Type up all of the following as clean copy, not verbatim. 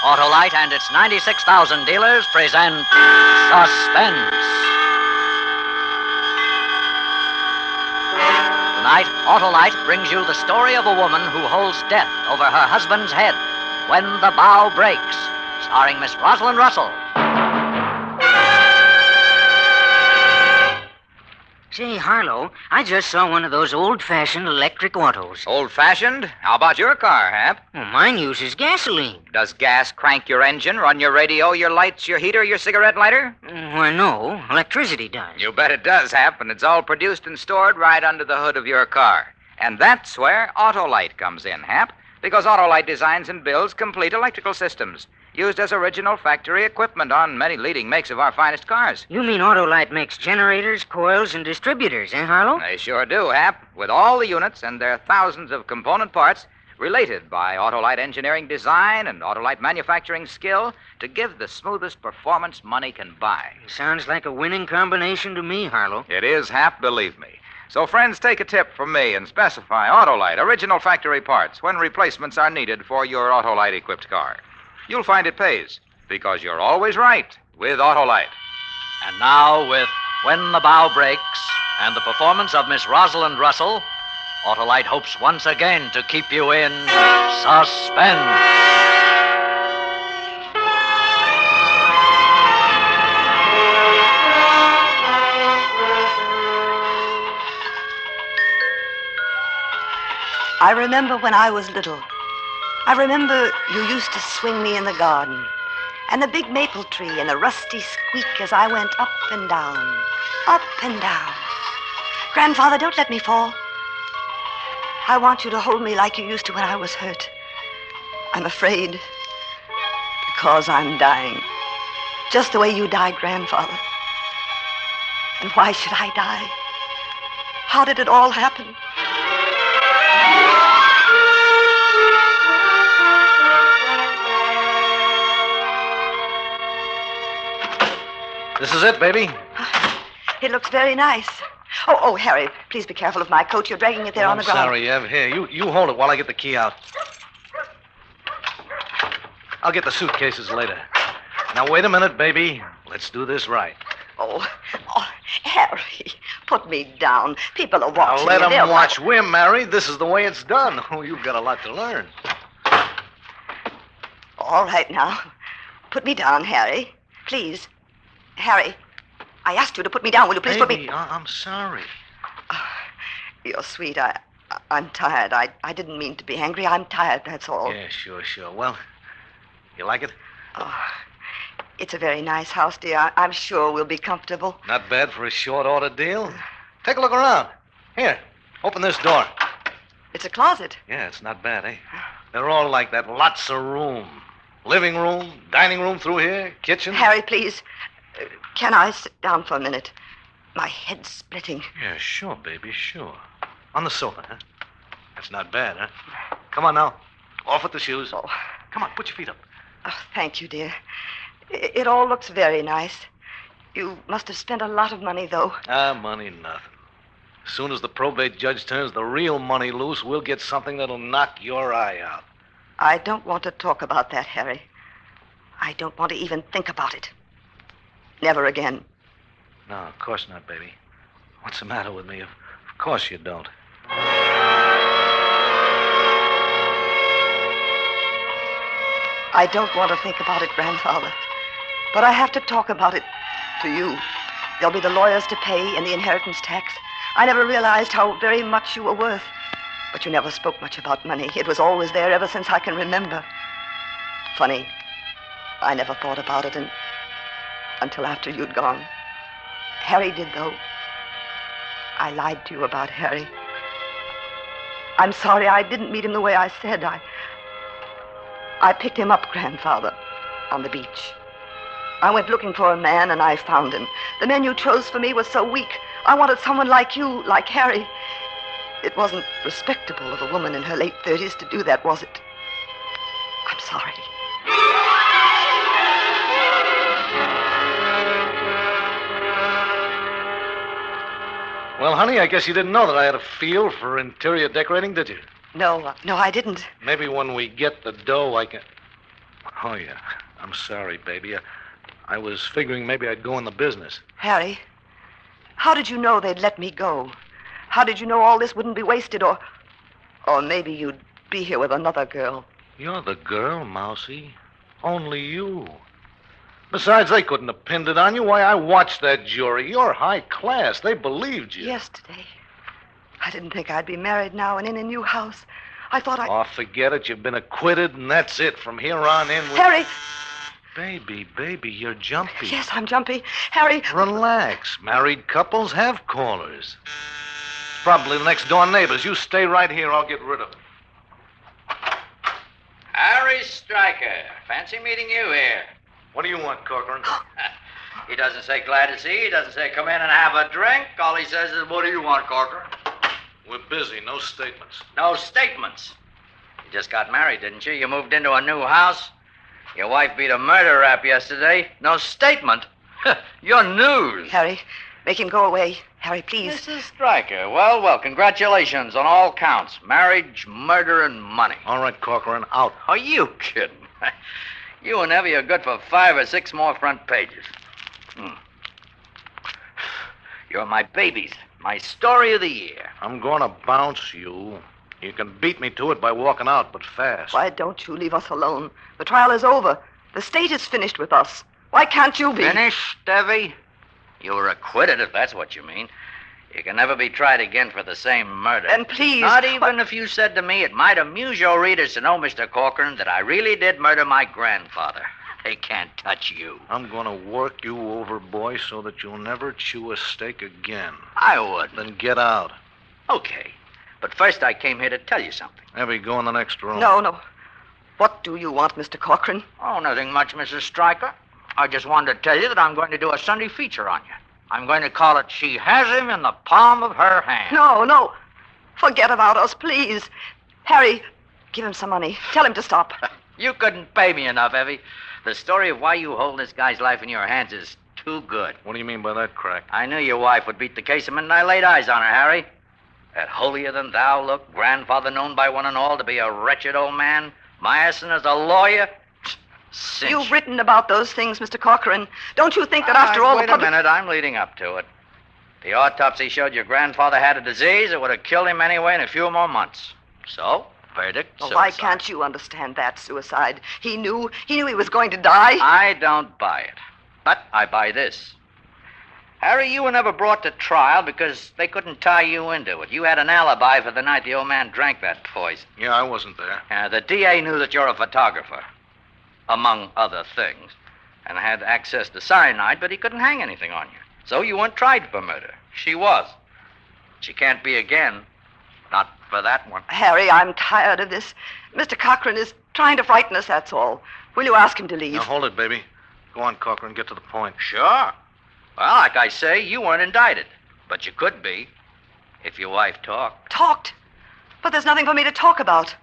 Autolite and its 96,000 dealers present Suspense. Tonight, Autolite brings you the story of a woman who holds death over her husband's head when the bough breaks, starring Miss Rosalind Russell. Say, Harlow, I just saw one of those old-fashioned electric autos. Old-fashioned? How about your car, Hap? Well, mine uses gasoline. Does gas crank your engine, run your radio, your lights, your heater, your cigarette lighter? Why, no. Electricity does. You bet it does, Hap, and it's all produced and stored right under the hood of your car. And that's where Autolite comes in, Hap, because Autolite designs and builds complete electrical systems, used as original factory equipment on many leading makes of our finest cars. You mean Autolite makes generators, coils, and distributors, eh, Harlow? They sure do, Hap, with all the units and their thousands of component parts related by Autolite engineering design and Autolite manufacturing skill to give the smoothest performance money can buy. Sounds like a winning combination to me, Harlow. It is, Hap, believe me. So, friends, take a tip from me and specify Autolite original factory parts when replacements are needed for your Autolite-equipped car. You'll find it pays, because you're always right with Autolite. And now, with When the Bough Breaks and the performance of Miss Rosalind Russell, Autolite hopes once again to keep you in suspense. I remember when I was little. I remember you used to swing me in the garden, and the big maple tree and the rusty squeak as I went up and down, up and down. Grandfather, don't let me fall. I want you to hold me like you used to when I was hurt. I'm afraid because I'm dying, just the way you died, Grandfather. And why should I die? How did it all happen? This is it, baby. It looks very nice. Oh, Harry, please be careful of my coat. You're dragging it there on the ground. I'm sorry, Ev. Here, you hold it while I get the key out. I'll get the suitcases later. Now, wait a minute, baby. Let's do this right. Oh, Harry, put me down. People are watching. Now, let me. them watch. We're married. This is the way it's done. Oh, you've got a lot to learn. All right, now. Put me down, Harry. Please. Harry, I asked you to put me down. Will you please put me... Baby, I'm sorry. Oh, you're sweet. I'm tired. I didn't mean to be angry. I'm tired, that's all. Yeah, sure. Well, you like it? Oh, it's a very nice house, dear. I'm sure we'll be comfortable. Not bad for a short order deal. Take a look around. Here, open this door. It's a closet. Yeah, it's not bad, eh? They're all like that. Lots of room. Living room, dining room through here, kitchen. Harry, please. Can I sit down for a minute? My head's splitting. Yeah, sure, baby, sure. On the sofa, huh? That's not bad, huh? Come on now. Off with the shoes. Oh. Come on, put your feet up. Oh, thank you, dear. It all looks very nice. You must have spent a lot of money, though. Money, nothing. As soon as the probate judge turns the real money loose, we'll get something that'll knock your eye out. I don't want to talk about that, Harry. I don't want to even think about it. Never again. No, of course not, baby. What's the matter with me? Of course you don't. I don't want to think about it, Grandfather. But I have to talk about it to you. There'll be the lawyers to pay and the inheritance tax. I never realized how very much you were worth. But you never spoke much about money. It was always there ever since I can remember. Funny. I never thought about it until after you'd gone. Harry did, though. I lied to you about Harry. I'm sorry I didn't meet him the way I said. I picked him up, Grandfather, on the beach. I went looking for a man, and I found him. The man you chose for me was so weak. I wanted someone like you, like Harry. It wasn't respectable of a woman in her late 30s to do that, was it? I'm sorry. Well, honey, I guess you didn't know that I had a feel for interior decorating, did you? No, I didn't. Maybe when we get the dough, I can... Oh, yeah. I'm sorry, baby. I was figuring maybe I'd go in the business. Harry, how did you know they'd let me go? How did you know all this wouldn't be wasted, or maybe you'd be here with another girl? You're the girl, Mousie. Only you. Besides, they couldn't have pinned it on you. Why, I watched that jury. You're high class. They believed you. Yesterday. I didn't think I'd be married now and in a new house. I thought Oh, forget it. You've been acquitted, and that's it. From here on in... Harry! Baby, you're jumpy. Yes, I'm jumpy. Harry... Relax. Married couples have callers. It's probably the next-door neighbors. You stay right here. I'll get rid of them. Harry Stryker. Fancy meeting you here. What do you want, Corcoran? He doesn't say glad to see you. He doesn't say come in and have a drink. All he says is, what do you want, Corcoran? We're busy. No statements. No statements. You just got married, didn't you? You moved into a new house. Your wife beat a murder rap yesterday. No statement. You're news. Harry, make him go away. Harry, please. Mrs. Stryker, well, congratulations on all counts. Marriage, murder, and money. All right, Corcoran, out. Are you kidding? You and Evie are good for 5 or 6 more front pages. You're my babies. My story of the year. I'm going to bounce you. You can beat me to it by walking out, but fast. Why don't you leave us alone? The trial is over. The state is finished with us. Why can't you be? Finished, Evie? You were acquitted, if that's what you mean. You can never be tried again for the same murder. And please... Not even if you said to me, it might amuse your readers to know, Mr. Corcoran, that I really did murder my grandfather. They can't touch you. I'm going to work you over, boy, so that you'll never chew a steak again. I would. Then get out. Okay. But first I came here to tell you something. Evie, go in the next room. No. What do you want, Mr. Corcoran? Oh, nothing much, Mrs. Stryker. I just wanted to tell you that I'm going to do a Sunday feature on you. I'm going to call it She Has Him in the Palm of Her Hand. No. Forget about us, please. Harry, give him some money. Tell him to stop. You couldn't pay me enough, Evie. The story of why you hold this guy's life in your hands is too good. What do you mean by that, Crack? I knew your wife would beat the case the minute I laid eyes on her, Harry. That holier-than-thou look, grandfather known by one and all to be a wretched old man, Meyerson as a lawyer. Cinch. You've written about those things, Mr. Corcoran. Don't you think that after all... Wait a minute, I'm leading up to it. The autopsy showed your grandfather had a disease that would have killed him anyway in a few more months. So, verdict, Well, suicide. why can't you understand that, suicide? He knew he was going to die. I don't buy it. But I buy this. Harry, you were never brought to trial because they couldn't tie you into it. You had an alibi for the night the old man drank that poison. Yeah, I wasn't there. The DA knew that you're a photographer, among other things, and had access to cyanide, but he couldn't hang anything on you. So you weren't tried for murder. She was. She can't be again. Not for that one. Harry, I'm tired of this. Mr. Corcoran is trying to frighten us, that's all. Will you ask him to leave? Now, hold it, baby. Go on, Corcoran, get to the point. Sure. Well, like I say, you weren't indicted. But you could be, if your wife talked. Talked? But there's nothing for me to talk about.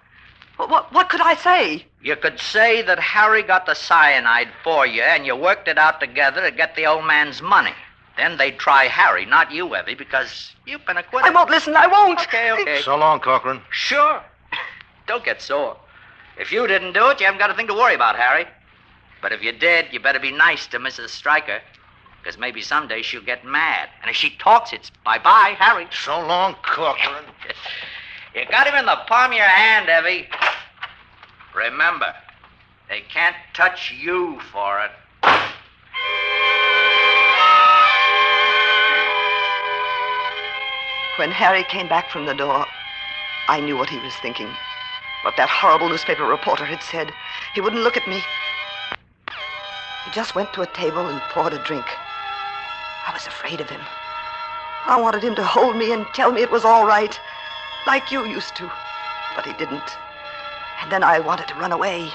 What could I say? You could say that Harry got the cyanide for you, and you worked it out together to get the old man's money. Then they'd try Harry, not you, Evie, because you've been acquitted. I won't listen, I won't. Okay. So long, Corcoran. Sure. Don't get sore. If you didn't do it, you haven't got a thing to worry about, Harry. But if you did, you better be nice to Mrs. Stryker, because maybe someday she'll get mad. And if she talks, it's bye-bye, Harry. So long, Corcoran. You got him in the palm of your hand, Evie. Remember, they can't touch you for it. When Harry came back from the door, I knew what he was thinking. What that horrible newspaper reporter had said. He wouldn't look at me. He just went to a table and poured a drink. I was afraid of him. I wanted him to hold me and tell me it was all right, like you used to. But he didn't. And then I wanted to run away.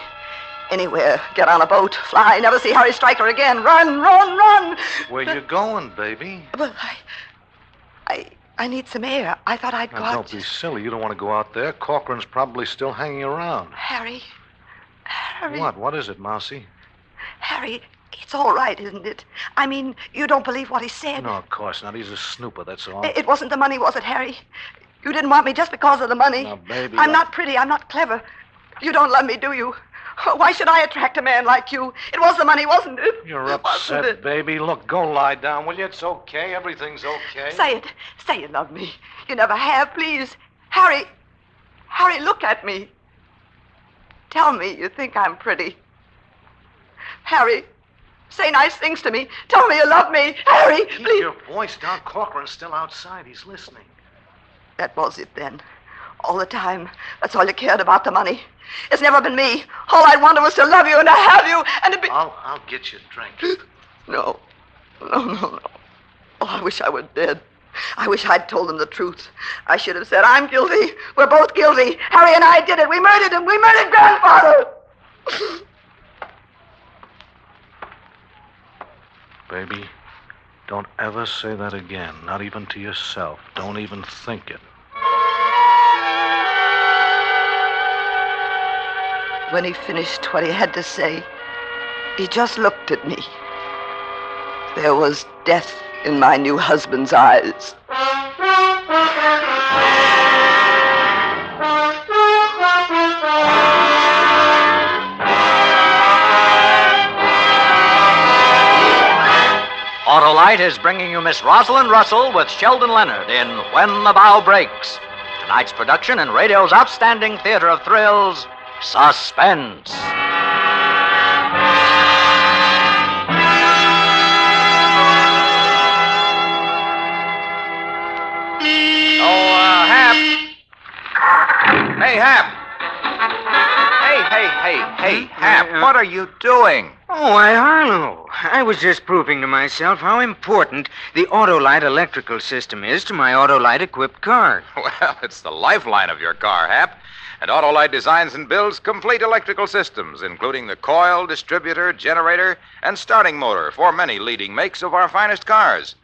Anywhere. Get on a boat, fly, never see Harry Stryker again. Run! Where you going, baby? Well, I need some air. I thought I'd go Now, out. don't be silly. You don't want to go out there. Corcoran's probably still hanging around. Harry. What? What is it, Mousie? Harry, it's all right, isn't it? I mean, you don't believe what he said. No, of course not. He's a snooper, that's all. It wasn't the money, was it, Harry? You didn't want me just because of the money. Now, baby, I'm not pretty. I'm not clever. You don't love me, do you? Why should I attract a man like you? It was the money, wasn't it? You're Wasn't upset, it? baby. Look, go lie down, will you? It's okay. Everything's okay. Say it. Say you love me. You never have, please. Harry. Harry, look at me. Tell me you think I'm pretty. Harry, say nice things to me. Tell me you love me. Harry, Keep please. your voice down. Corcoran's still outside. He's listening. That was it then. All the time. That's all you cared about, the money. It's never been me. All I wanted was to love you and to have you and to be... I'll get you a drink. No. No. Oh, I wish I were dead. I wish I'd told them the truth. I should have said, I'm guilty. We're both guilty. Harry and I did it. We murdered him. We murdered Grandfather. Baby, don't ever say that again. Not even to yourself. Don't even think it. When he finished what he had to say, he just looked at me. There was death in my new husband's eyes. Autolite is bringing you Miss Rosalind Russell with Sheldon Leonard in When the Bough Breaks. Tonight's production in radio's outstanding theater of thrills, Suspense. Hap. Hey, Hap. Hey, Hap, what are you doing? Oh, why, Harlow. I was just proving to myself how important the Autolite electrical system is to my Autolite-equipped car. Well, it's the lifeline of your car, Hap. And Autolite designs and builds complete electrical systems, including the coil, distributor, generator, and starting motor for many leading makes of our finest cars.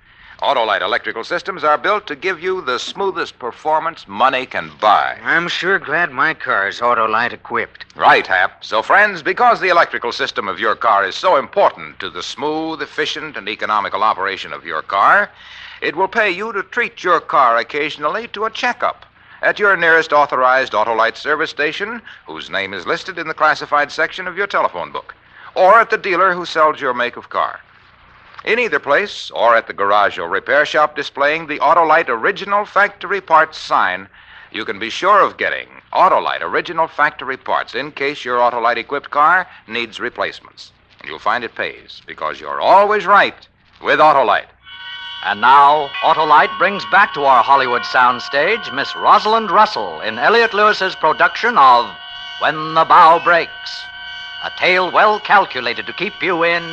Autolite electrical systems are built to give you the smoothest performance money can buy. I'm sure glad my car's Autolite-equipped. Right, Hap. So, friends, because the electrical system of your car is so important to the smooth, efficient, and economical operation of your car, it will pay you to treat your car occasionally to a checkup at your nearest authorized Autolite service station, whose name is listed in the classified section of your telephone book, or at the dealer who sells your make of car. In either place, or at the garage or repair shop displaying the Autolite Original Factory Parts sign, you can be sure of getting Autolite Original Factory Parts in case your Autolite-equipped car needs replacements. And you'll find it pays, because you're always right with Autolite. And now, Autolite brings back to our Hollywood soundstage Miss Rosalind Russell in Elliot Lewis's production of When the Bough Breaks. A tale well calculated to keep you in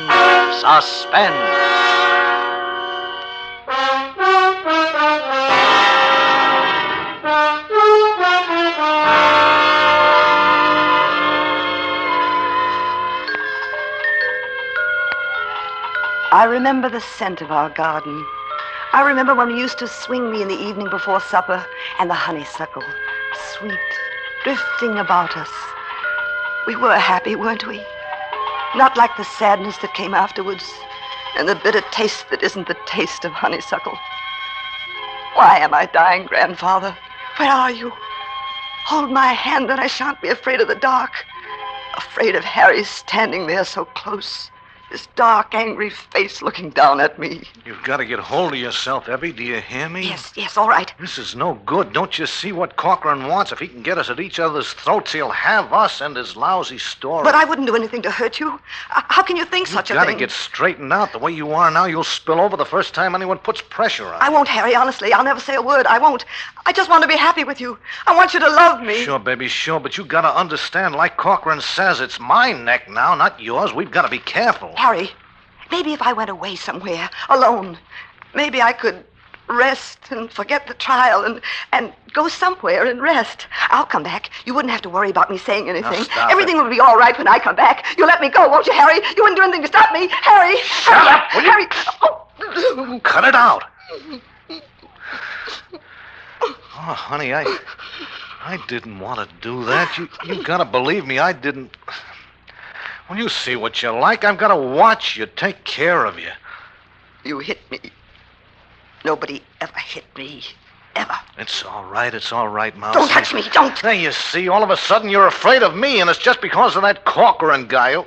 suspense. I remember the scent of our garden. I remember when we used to swing me in the evening before supper, and the honeysuckle, sweet, drifting about us. We were happy, weren't we? Not like the sadness that came afterwards, and the bitter taste that isn't the taste of honeysuckle. Why am I dying, Grandfather? Where are you? Hold my hand, and I shan't be afraid of the dark. Afraid of Harry standing there so close. This dark, angry face looking down at me. You've got to get hold of yourself, Evie. Do you hear me? Yes, all right. This is no good. Don't you see what Corcoran wants? If he can get us at each other's throats, he'll have us and his lousy story. But I wouldn't do anything to hurt you. How can you think such a thing? You've got to get straightened out. The way you are now, you'll spill over the first time anyone puts pressure on you. I won't, Harry, honestly. I'll never say a word. I won't. I just want to be happy with you. I want you to love me. Sure, baby, sure. But you got to understand, like Corcoran says, it's my neck now, not yours. We've got to be careful. Harry, maybe if I went away somewhere, alone, maybe I could rest and forget the trial and go somewhere and rest. I'll come back. You wouldn't have to worry about me saying anything. Now, stop Everything will be all right when I come back. You'll let me go, won't you, Harry? You wouldn't do anything to stop me. Harry! Shut up, will you? Harry! Oh. Cut it out. Oh, honey, I didn't want to do that. You got to believe me, I didn't. Well, you see what you like. I've got to watch you, take care of you. You hit me. Nobody ever hit me. ever. It's all right, Mouse. Don't touch me, don't. There, you see, all of a sudden you're afraid of me, and it's just because of that Corcoran guy.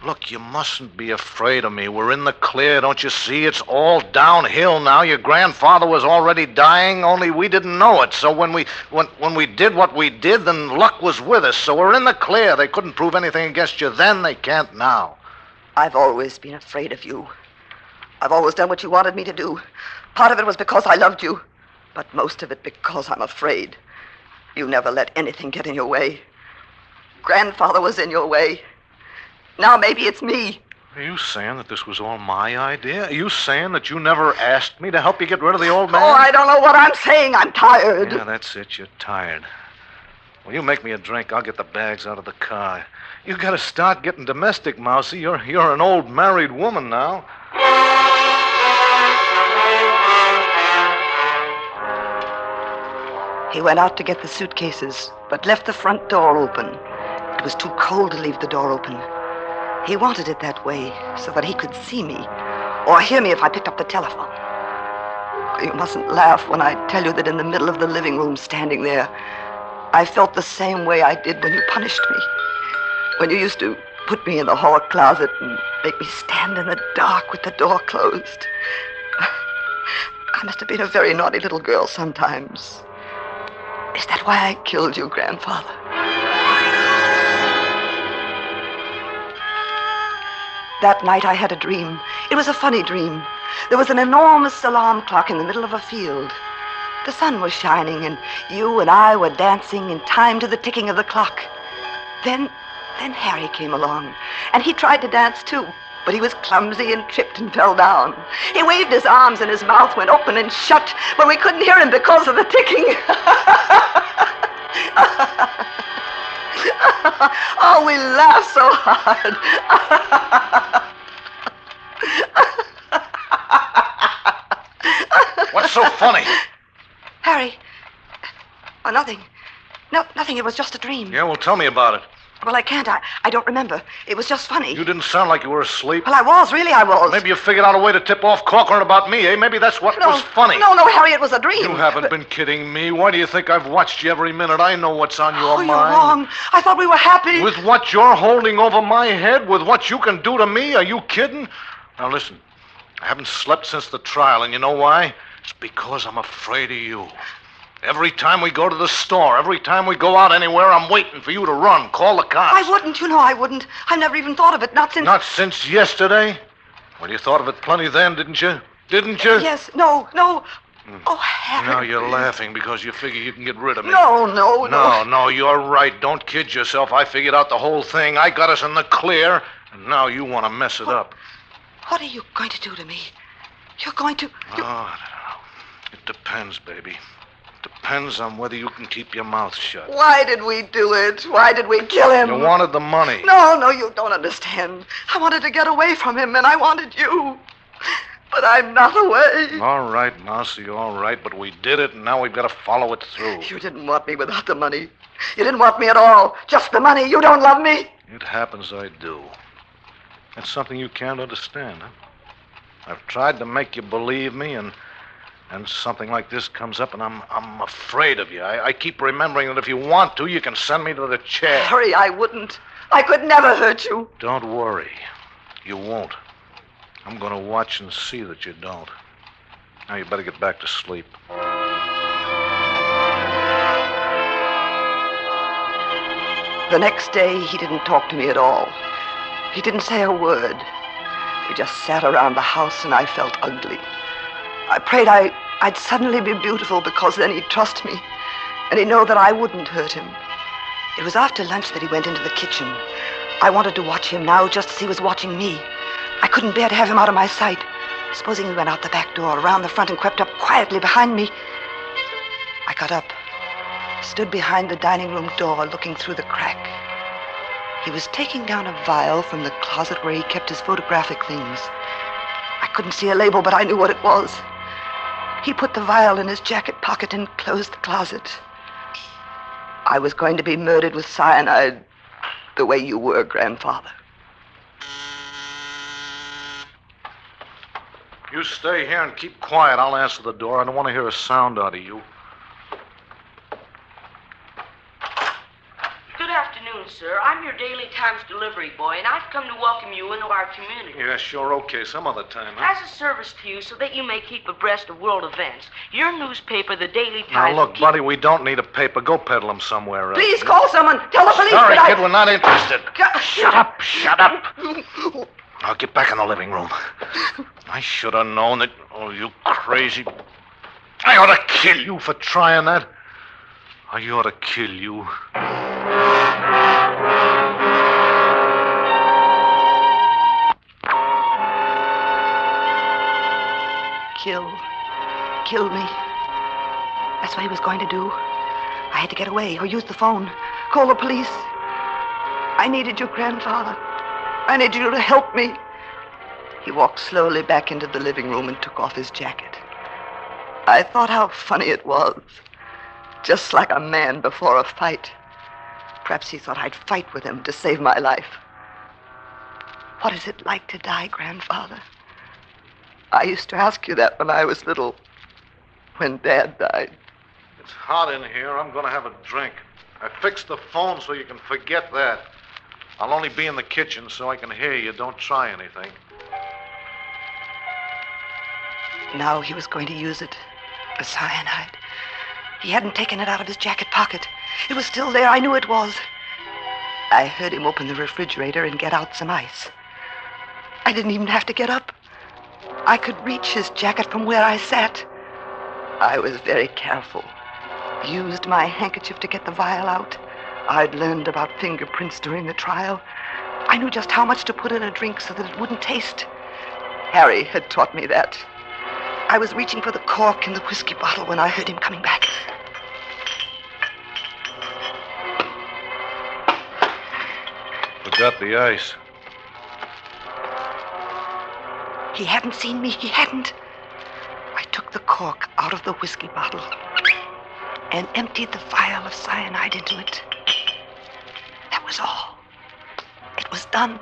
Look, you mustn't be afraid of me. We're in the clear, don't you see? It's all downhill now. Your grandfather was already dying, only we didn't know it. So when we did what we did, then luck was with us. So we're in the clear. They couldn't prove anything against you then. They can't now. I've always been afraid of you. I've always done what you wanted me to do. Part of it was because I loved you, but most of it because I'm afraid. You never let anything get in your way. Grandfather was in your way. Now maybe it's me. Are you saying that this was all my idea? Are you saying that you never asked me to help you get rid of the old man? Oh, I don't know what I'm saying. I'm tired. Yeah, that's it. You're tired. Well, you make me a drink. I'll get the bags out of the car. You got to start getting domestic, Mousy. You're an old married woman now. He went out to get the suitcases, but left the front door open. It was too cold to leave the door open. He wanted it that way so that he could see me or hear me if I picked up the telephone. You mustn't laugh when I tell you that in the middle of the living room, standing there, I felt the same way I did when you punished me. When you used to put me in the hall closet and make me stand in the dark with the door closed. I must have been a very naughty little girl sometimes. Is that why I killed you, Grandfather? That night I had a dream. It was a funny dream. There was an enormous alarm clock in the middle of a field. The sun was shining, and you and I were dancing in time to the ticking of the clock. Then Harry came along, and he tried to dance too, but he was clumsy and tripped and fell down. He waved his arms, and his mouth went open and shut, but we couldn't hear him because of the ticking. Oh, we laughed so hard. What's so funny? Harry. Oh, nothing. No, nothing. It was just a dream. Yeah, well, tell me about it. Well, I can't. I don't remember. It was just funny. You didn't sound like you were asleep. Well, I was. Really, I was. Maybe you figured out a way to tip off Corcoran about me, eh? Maybe that's what was funny. No, Harry, it was a dream. You haven't been kidding me. Why do you think I've watched you every minute? I know what's on your mind. You're wrong. I thought we were happy. With what you're holding over my head? With what you can do to me? Are you kidding? Now, listen. I haven't slept since the trial, and you know why? It's because I'm afraid of you. Every time we go to the store, every time we go out anywhere, I'm waiting for you to run, call the cops. I wouldn't, I wouldn't. I never even thought of it, not since... Not since yesterday? Well, you thought of it plenty then, didn't you? Didn't you? Yes, no. Oh, Harry. Now you're laughing because you figure you can get rid of me. No. No, you're right. Don't kid yourself. I figured out the whole thing. I got us in the clear, and now you want to mess it up. What are you going to do to me? You're going to... Oh, I don't know. It depends, baby. Depends on whether you can keep your mouth shut. Why did we do it? Why did we kill him? You wanted the money. No, you don't understand. I wanted to get away from him, and I wanted you. But I'm not away. All right, Mousy, all right. But we did it, and now we've got to follow it through. You didn't want me without the money. You didn't want me at all. Just the money. You don't love me. It happens I do. That's something you can't understand, huh? I've tried to make you believe me, and something like this comes up, and I'm afraid of you. I keep remembering that if you want to, you can send me to the chair. Harry, I wouldn't. I could never hurt you. Don't worry. You won't. I'm going to watch and see that you don't. Now you better get back to sleep. The next day, he didn't talk to me at all. He didn't say a word. We just sat around the house, and I felt ugly. I prayed I'd suddenly be beautiful, because then he'd trust me, and he'd know that I wouldn't hurt him. It was after lunch that he went into the kitchen. I wanted to watch him now just as he was watching me. I couldn't bear to have him out of my sight. Supposing he went out the back door, around the front, and crept up quietly behind me. I got up, stood behind the dining room door, looking through the crack. He was taking down a vial from the closet where he kept his photographic things. I couldn't see a label, but I knew what it was. He put the vial in his jacket pocket and closed the closet. I was going to be murdered with cyanide the way you were, Grandfather. You stay here and keep quiet. I'll answer the door. I don't want to hear a sound out of you. Good afternoon, sir. I'm your Daily Times delivery boy, and I've come to welcome you into our community. Yeah, sure, okay. Some other time, huh? As a service to you, so that you may keep abreast of world events, your newspaper, the Daily Now, Times... look, buddy, we don't need a paper. Go peddle 'em somewhere else. Please call someone. Tell the police Sorry, that kid, we're not interested. Shut up, shut up. Now, get back in the living room. I should have known that... Oh, you crazy... I ought to kill you for trying that. I ought to kill you. Kill me. That's what he was going to do. I had to get away or use the phone. Call the police. I needed your grandfather. I needed you to help me. He walked slowly back into the living room and took off his jacket. I thought how funny it was. Just like a man before a fight. Perhaps he thought I'd fight with him to save my life. What is it like to die, Grandfather? I used to ask you that when I was little, when Dad died. It's hot in here. I'm going to have a drink. I fixed the phone so you can forget that. I'll only be in the kitchen so I can hear you. Don't try anything. Now he was going to use it, the cyanide. He hadn't taken it out of his jacket pocket. It was still there. I knew it was. I heard him open the refrigerator and get out some ice. I didn't even have to get up. I could reach his jacket from where I sat. I was very careful. Used my handkerchief to get the vial out. I'd learned about fingerprints during the trial. I knew just how much to put in a drink so that it wouldn't taste. Harry had taught me that. I was reaching for the cork in the whiskey bottle when I heard him coming back. Forgot the ice. He hadn't seen me. He hadn't. I took the cork out of the whiskey bottle and emptied the vial of cyanide into it. That was all. It was done.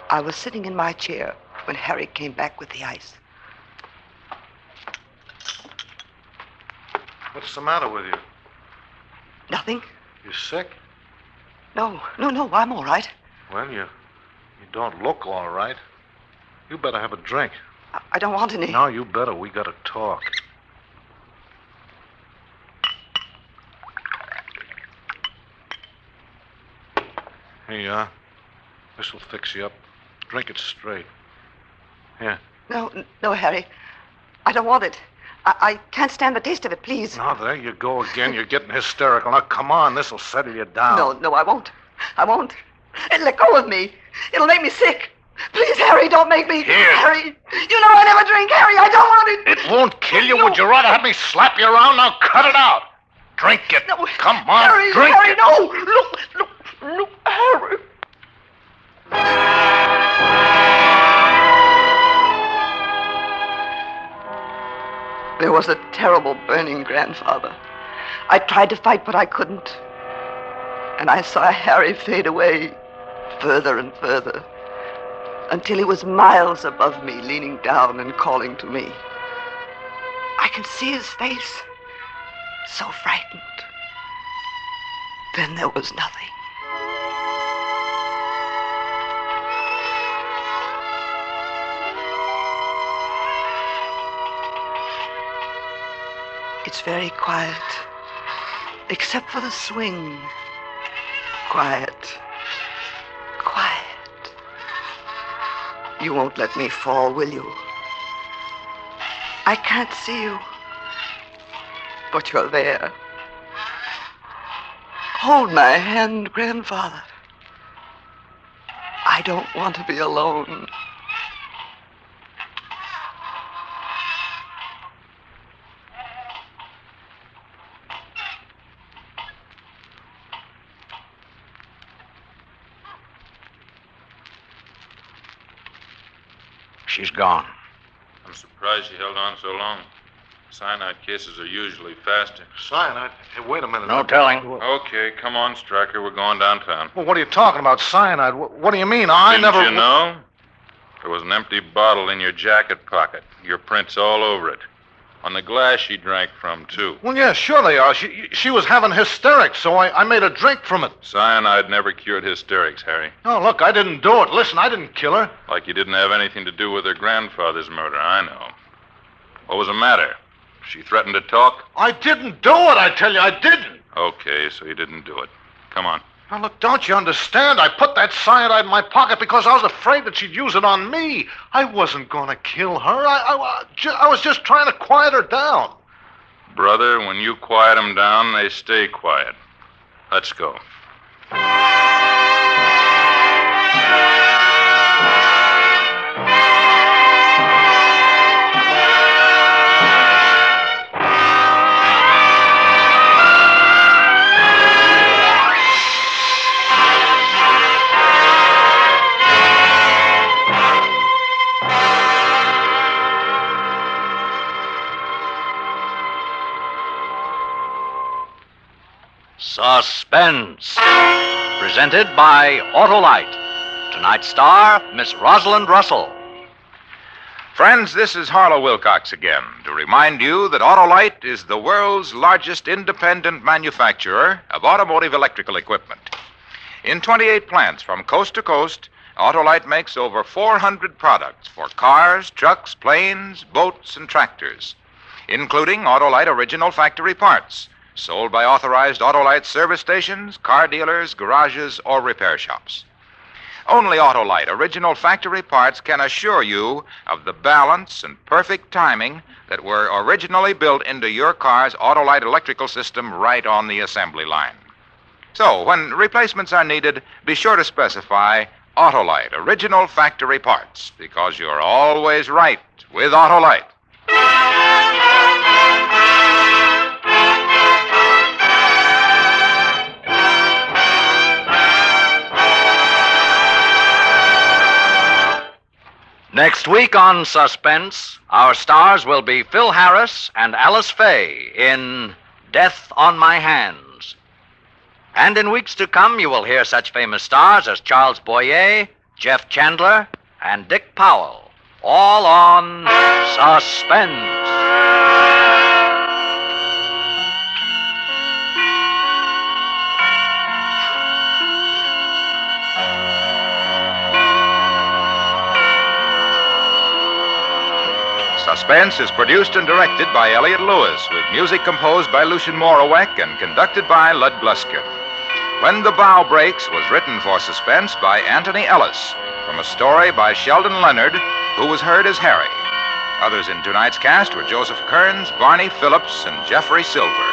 I was sitting in my chair when Harry came back with the ice. What's the matter with you? Nothing? You sick? No, I'm all right. Well, you don't look all right. You better have a drink. I don't want any. No, you better. We gotta talk. Here you are. This'll fix you up. Drink it straight. Here. No, Harry. I don't want it. I can't stand the taste of it, please. Now, there you go again. You're getting hysterical. Now, come on. This'll settle you down. No, I won't. I won't. Let go of me. It'll make me sick. Please, Harry, don't make me. Here. Harry, you know I never drink. Harry, I don't want it. It won't kill you. No. Would you rather have me slap you around? Now, cut it out. Drink it. No. Come on, Harry, drink Harry, it. no. Look, Harry. There was a terrible burning, Grandfather. I tried to fight, but I couldn't. And I saw Harry fade away, further and further, until he was miles above me, leaning down and calling to me. I could see his face, so frightened. Then there was nothing. It's very quiet, except for the swing. Quiet. You won't let me fall, will you? I can't see you, but you're there. Hold my hand, Grandfather. I don't want to be alone. She's gone. I'm surprised she held on so long. Cyanide cases are usually faster. Cyanide? Hey, wait a minute. No telling. Okay, come on, Stryker. We're going downtown. Well, what are you talking about, cyanide? What do you mean? I Didn't never... you know? There was an empty bottle in your jacket pocket. Your prints all over it. On the glass she drank from, too. Well, yeah, sure they are. She was having hysterics, so I made a drink from it. Cyanide never cured hysterics, Harry. Oh, look, I didn't do it. Listen, I didn't kill her. Like you didn't have anything to do with her grandfather's murder, I know. What was the matter? She threatened to talk? I didn't do it, I tell you, I didn't. Okay, so you didn't do it. Come on. Now, look, don't you understand? I put that cyanide in my pocket because I was afraid that she'd use it on me. I wasn't going to kill her. I was just trying to quiet her down. Brother, when you quiet them down, they stay quiet. Let's go. Suspense. Presented by Autolite. Tonight's star, Miss Rosalind Russell. Friends, this is Harlow Wilcox again to remind you that Autolite is the world's largest independent manufacturer of automotive electrical equipment. In 28 plants from coast to coast, Autolite makes over 400 products for cars, trucks, planes, boats, and tractors, including Autolite original factory parts, sold by authorized Autolite service stations, car dealers, garages, or repair shops. Only Autolite original factory parts can assure you of the balance and perfect timing that were originally built into your car's Autolite electrical system right on the assembly line. So, when replacements are needed, be sure to specify Autolite original factory parts, because you're always right with Autolite. Next week on Suspense, our stars will be Phil Harris and Alice Faye in Death on My Hands. And in weeks to come, you will hear such famous stars as Charles Boyer, Jeff Chandler, and Dick Powell, all on Suspense. Suspense is produced and directed by Elliott Lewis, with music composed by Lucien Morawek and conducted by Lud Gluskin. When the Bough Breaks was written for Suspense by Anthony Ellis, from a story by Sheldon Leonard, who was heard as Harry. Others in tonight's cast were Joseph Kearns, Barney Phillips, and Jeffrey Silver.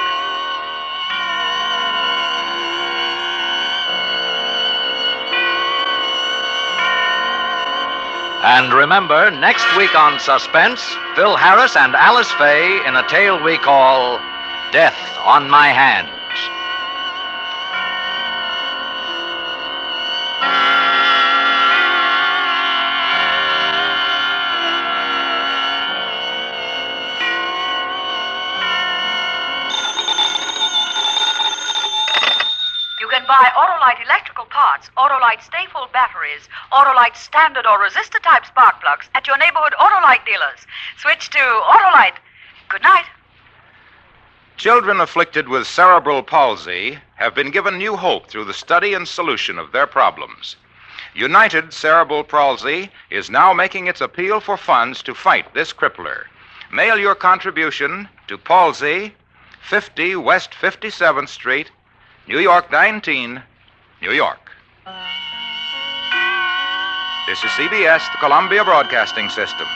And remember, next week on Suspense, Phil Harris and Alice Faye in a tale we call Death on My Hands. You can buy Autolite electrical parts, Autolite Stay-Full batteries, Autolite standard or resistor-type spark plugs at your neighborhood Autolite dealers. Switch to Autolite. Good night. Children afflicted with cerebral palsy have been given new hope through the study and solution of their problems. United Cerebral Palsy is now making its appeal for funds to fight this crippler. Mail your contribution to Palsy, 50 West 57th Street, New York 19, New York. This is CBS, the Columbia Broadcasting System.